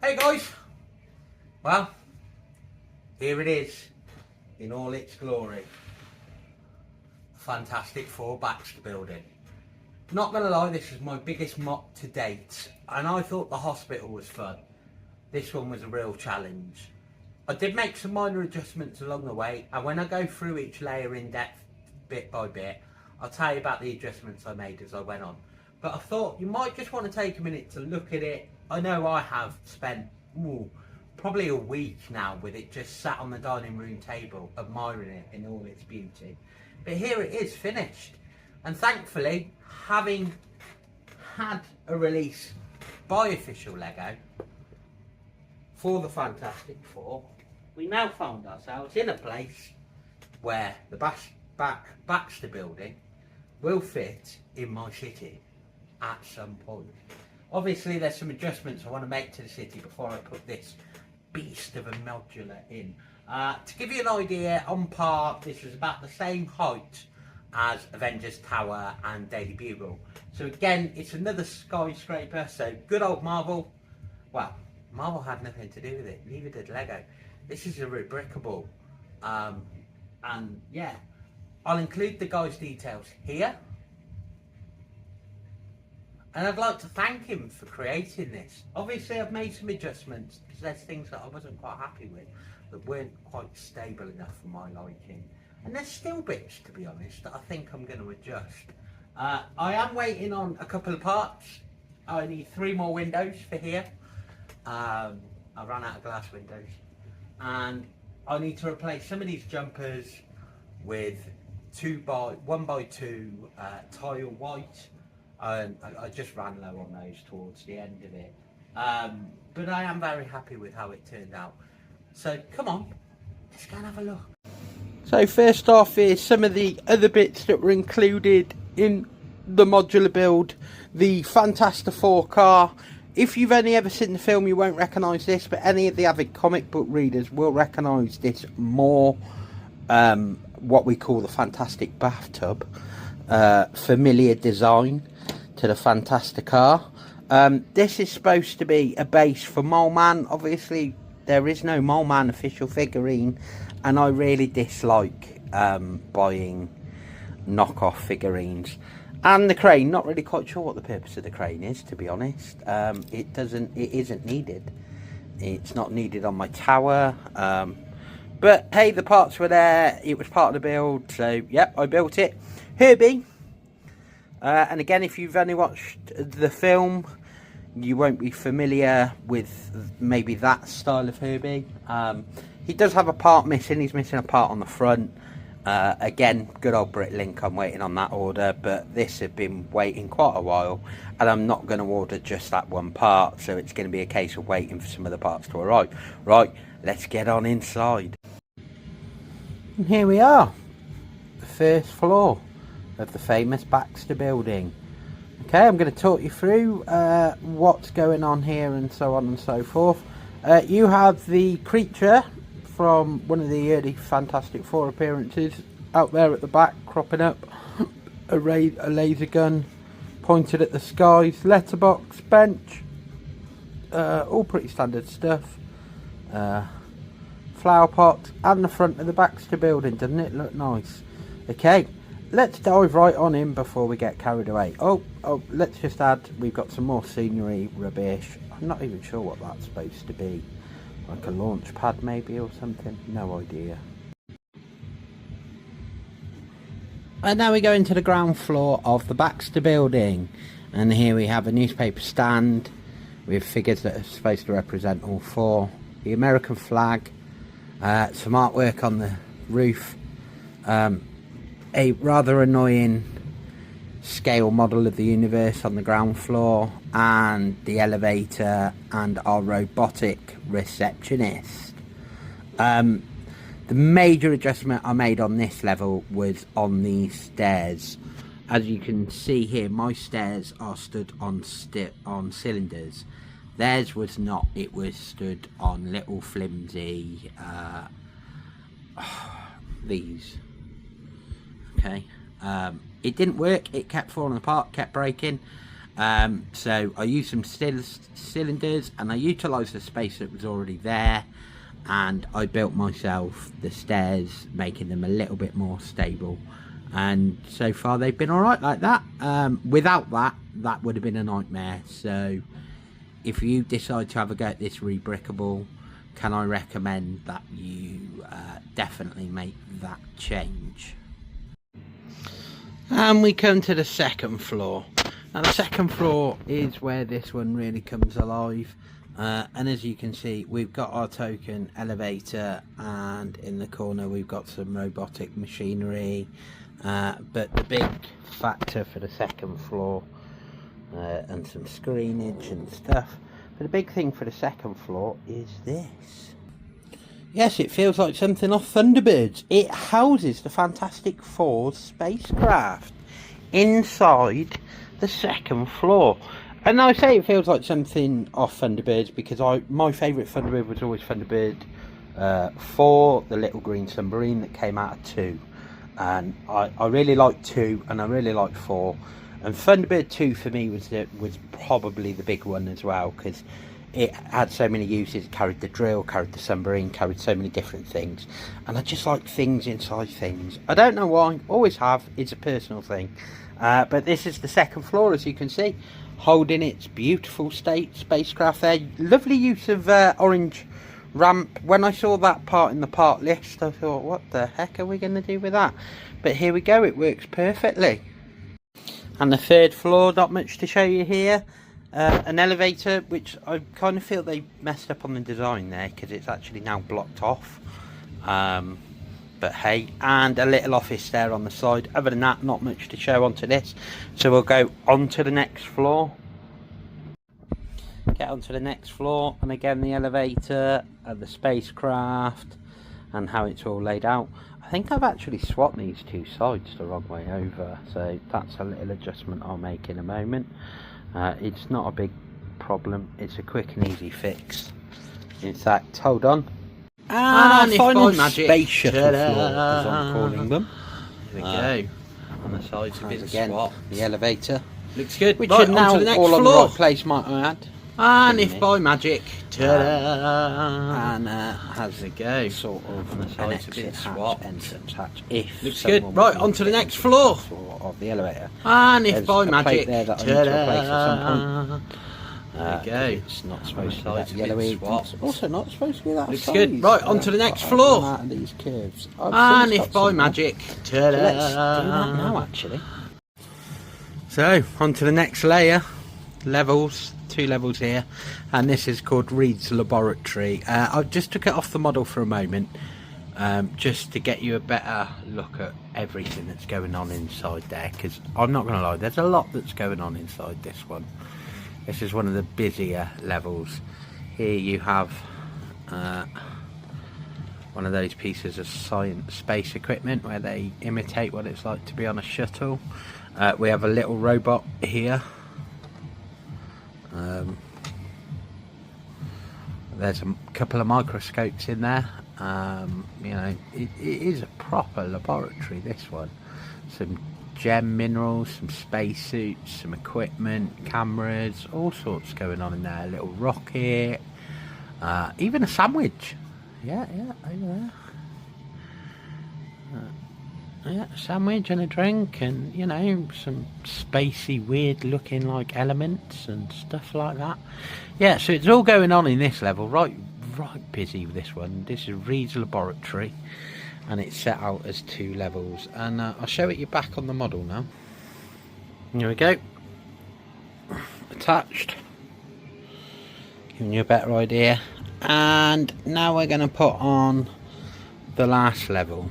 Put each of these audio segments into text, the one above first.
Hey guys, well, here it is in all its glory. Fantastic Four Baxter Building. Not gonna lie, this is my biggest MOC to date, and I thought the hospital was fun. This one was a real challenge. I did make some minor adjustments along the way, and when I go through each layer in depth, bit by bit, I'll tell you about the adjustments I made as I went on. But I thought you might just want to take a minute to look at it. I know I have spent probably a week now with it just sat on the dining room table, admiring it in all its beauty. But here it is finished. And thankfully, having had a release by official LEGO for the Fantastic Four, we now found ourselves in a place where the Baxter Building will fit in my city at some point. Obviously there's some adjustments I want to make to the city before I put this beast of a modular in. To give you an idea, on par, this was about the same height as Avengers Tower and Daily Bugle. So again, it's another skyscraper, so good old Marvel. Well, Marvel had nothing to do with it, neither did LEGO. This is a Rebrickable. And yeah, I'll include the guy's details here. And I'd like to thank him for creating this. Obviously I've made some adjustments because there's things that I wasn't quite happy with that weren't quite stable enough for my liking. And there's still bits, to be honest, that I think I'm going to adjust. I am waiting on a couple of parts. I need 3 more windows for here. I ran out of glass windows. And I need to replace some of these jumpers with 1x2 tile white. I just ran low on those towards the end of it, but I am very happy with how it turned out. So come on, let's go and have a look. So first off is some of the other bits that were included in the modular build. The Fantastic Four car. If you've only ever seen the film, you won't recognise this, but any of the avid comic book readers will recognise this more what we call the Fantastic Bathtub. Familiar design to the Fantastic car. This is supposed to be a base for Mole Man. Obviously there is no Mole Man official figurine, and I really dislike buying knockoff figurines. And the crane, not really quite sure what the purpose of the crane is, to be honest. It isn't needed. It's not needed on my tower. But hey, the parts were there, it was part of the build, so yep, I built it. Herbie, and again, if you've only watched the film, you won't be familiar with maybe that style of Herbie. He does have a part missing, he's missing a part on the front. Again, good old Britlink, I'm waiting on that order, but this has been waiting quite a while, and I'm not going to order just that one part, so it's going to be a case of waiting for some of the parts to arrive. Right, let's get on inside. And here we are, the first floor of the famous Baxter Building. Okay, I'm going to talk you through what's going on here and so on and so forth. You have the creature from one of the early Fantastic Four appearances out there at the back, cropping up. A laser gun pointed at the skies, letterbox, bench, all pretty standard stuff. Flower pot and the front of the Baxter Building. Doesn't it look nice? Okay, let's dive right on in before we get carried away. Oh, let's just add, we've got some more scenery rubbish. I'm not even sure what that's supposed to be. Like a launch pad maybe or something. No idea. And now we go into the ground floor of the Baxter Building. And here we have a newspaper stand with figures that are supposed to represent all 4. The American flag. Some artwork on the roof. A rather annoying scale model of the universe on the ground floor, and the elevator and our robotic receptionist. The major adjustment I made on this level was on these stairs. As you can see here, my stairs are stood on cylinders. Theirs was not, it was stood on little flimsy these. Okay, it didn't work, it kept falling apart, kept breaking. So I used some cylinders and I utilised the space that was already there, and I built myself the stairs, making them a little bit more stable, and so far they've been alright like that. Without that would have been a nightmare. So if you decide to have a go at this Rebrickable, can I recommend that you definitely make that change. And we come to the second floor. Now the second floor is where this one really comes alive, and as you can see, we've got our token elevator, and in the corner we've got some robotic machinery, but the big factor for the second floor, and some screenage and stuff, but the big thing for the second floor is this. Yes, it feels like something off Thunderbirds. It houses the Fantastic Four spacecraft inside the second floor. And I say it feels like something off Thunderbirds because my favourite Thunderbird was always Thunderbird 4, the little green submarine that came out of 2. And I really liked 2 and I really liked 4. And Thunderbird 2 for me was probably the big one as well, because it had so many uses. It carried the drill, carried the submarine, carried so many different things, and I just like things inside things. I don't know why, always have, it's a personal thing. But this is the second floor, as you can see, holding its beautiful spacecraft there. Lovely use of orange ramp. When I saw that part in the part list, I thought, what the heck are we going to do with that? But here we go, it works perfectly. And the third floor, not much to show you here. An elevator, which I kind of feel they messed up on the design there, because it's actually now blocked off. But hey, and a little office there on the side. Other than that, not much to show onto this. So we'll go on to the next floor. Get onto the next floor, and again the elevator and the spacecraft and how it's all laid out. I think I've actually swapped these two sides the wrong way over, so that's a little adjustment I'll make in a moment. It's not a big problem, it's a quick and easy fix. In fact, hold on. And final space shuttle floor, as I'm calling them. Here we go. On the sides have been swapped. The elevator. Looks good. Which right, are now all on the right place, might I add. And if by magic, and has a go sort of on the sides have been swapped. Entrance hatch. If looks good. Right, on to the next floor of the elevator. And if by magic, there that I need to replace at some point. There we go. It's not supposed to be that yellowy. It's also not supposed to be that. Looks size. Good. Right, on to the next floor. Out of these curves. And if by magic, so let's do that now, actually. So on to the next layer. Levels. 2 levels here, and this is called Reed's Laboratory. I just took it off the model for a moment, just to get you a better look at everything that's going on inside there, because I'm not going to lie, there's a lot that's going on inside this one. This is one of the busier levels. Here you have one of those pieces of science space equipment where they imitate what it's like to be on a shuttle. We have a little robot here. There's a couple of microscopes in there. You know, it is a proper laboratory, this one. Some gem minerals, some spacesuits, some equipment, cameras, all sorts going on in there. A little rocket, even a sandwich. Yeah, over there. Yeah, a sandwich and a drink, and you know, some spacey, weird looking like elements and stuff like that. Yeah, so it's all going on in this level. Right busy with this one. This is Reed's Laboratory, and it's set out as 2 levels. And I'll show it you back on the model now. Here we go. Attached. Giving you a better idea. And now we're going to put on the last level.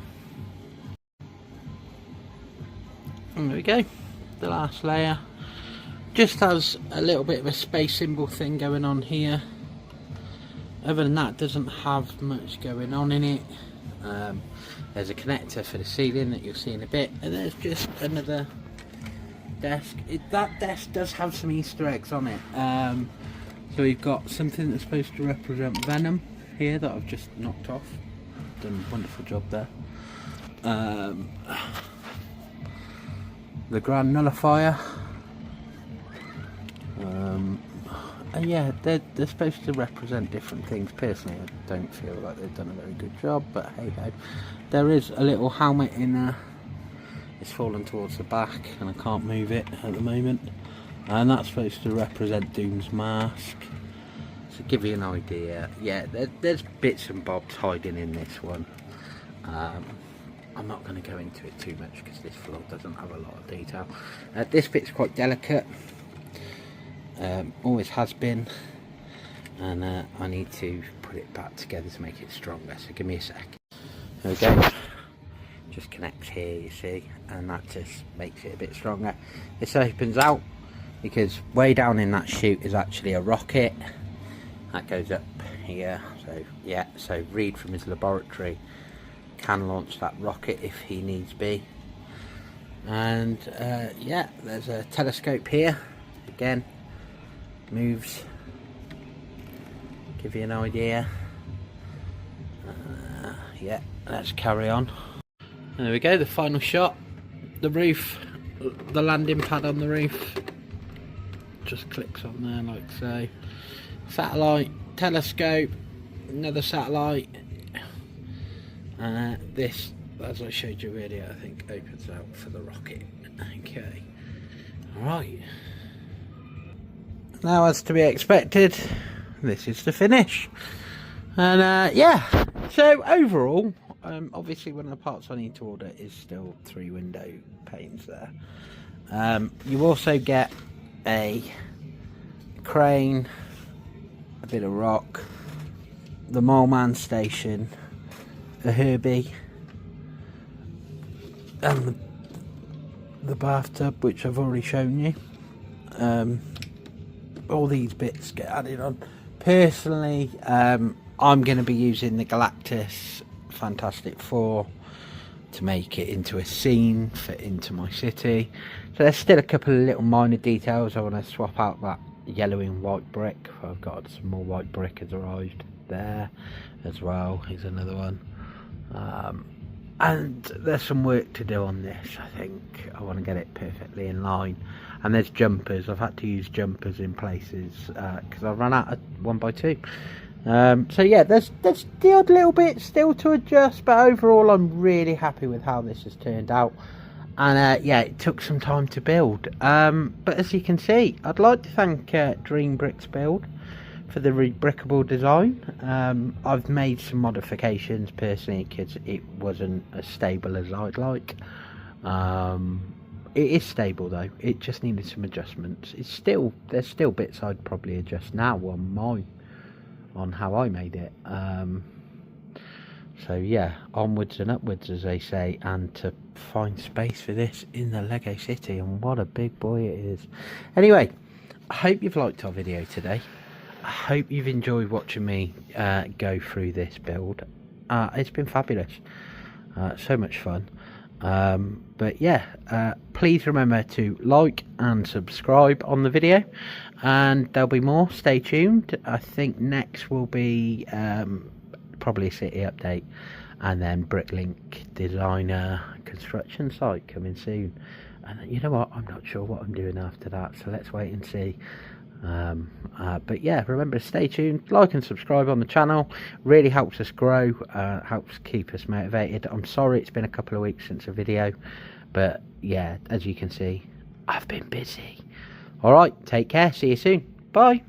And there we go, the last layer. Just has a little bit of a space symbol thing going on here. Other than that, doesn't have much going on in it. There's a connector for the ceiling that you'll see in a bit, and there's just another desk. That desk does have some Easter eggs on it. So we've got something that's supposed to represent Venom here that I've just knocked off. Done a wonderful job there. The Grand Nullifier. And yeah, they're supposed to represent different things. Personally, I don't feel like they've done a very good job, but hey ho. There is a little helmet in there. It's fallen towards the back and I can't move it at the moment. And that's supposed to represent Doom's mask. To give you an idea, yeah, there's bits and bobs hiding in this one. I'm not going to go into it too much because this floor doesn't have a lot of detail. This bit's quite delicate, always has been, and I need to put it back together to make it stronger, so give me a sec. There we go, just connects here, you see, and that just makes it a bit stronger. This opens out because way down in that chute is actually a rocket that goes up here. So yeah, so Reed from his laboratory can launch that rocket if he needs be. And yeah, there's a telescope here, again moves, give you an idea. Yeah, let's carry on. There we go, the final shot. The roof, the landing pad on the roof just clicks on there like so. Satellite, telescope, another satellite. This, as I showed you earlier, I think opens out for the rocket. Okay, alright. Now, as to be expected, this is the finish. And yeah, so overall, obviously one of the parts I need to order is still 3 window panes there. You also get a crane, a bit of rock, the mole man station, a Herbie, and the bathtub, which I've already shown you. All these bits get added on. Personally, I'm going to be using the Galactus Fantastic Four to make it into a scene, fit into my city. So there's still a couple of little minor details. I want to swap out that yellow and white brick. I've got some more white brick has arrived there as well. Here's another one. And there's some work to do on this. I think I want to get it perfectly in line. And there's jumpers. I've had to use jumpers in places because I've run out of 1x2. So yeah, there's the odd little bit still to adjust, but overall I'm really happy with how this has turned out. And yeah, it took some time to build, but as you can see, I'd like to thank Dreambuild Bricks Build for the Rebrickable design. I've made some modifications personally because it wasn't as stable as I'd like. It is stable though, it just needed some adjustments. There's still bits I'd probably adjust now on how I made it. So yeah, onwards and upwards, as they say, and to find space for this in the Lego City, and what a big boy it is. Anyway, I hope you've liked our video today. I hope you've enjoyed watching me go through this build. It's been fabulous, so much fun. But yeah, please remember to like and subscribe on the video, and there'll be more. Stay tuned. I think next will be probably a city update, and then Bricklink designer construction site coming soon. And you know what, I'm not sure what I'm doing after that, so let's wait and see. But yeah, remember to stay tuned, like and subscribe on the channel. Really helps us grow, helps keep us motivated. I'm sorry it's been a couple of weeks since a video, but yeah, as you can see, I've been busy. Alright, take care, see you soon, bye.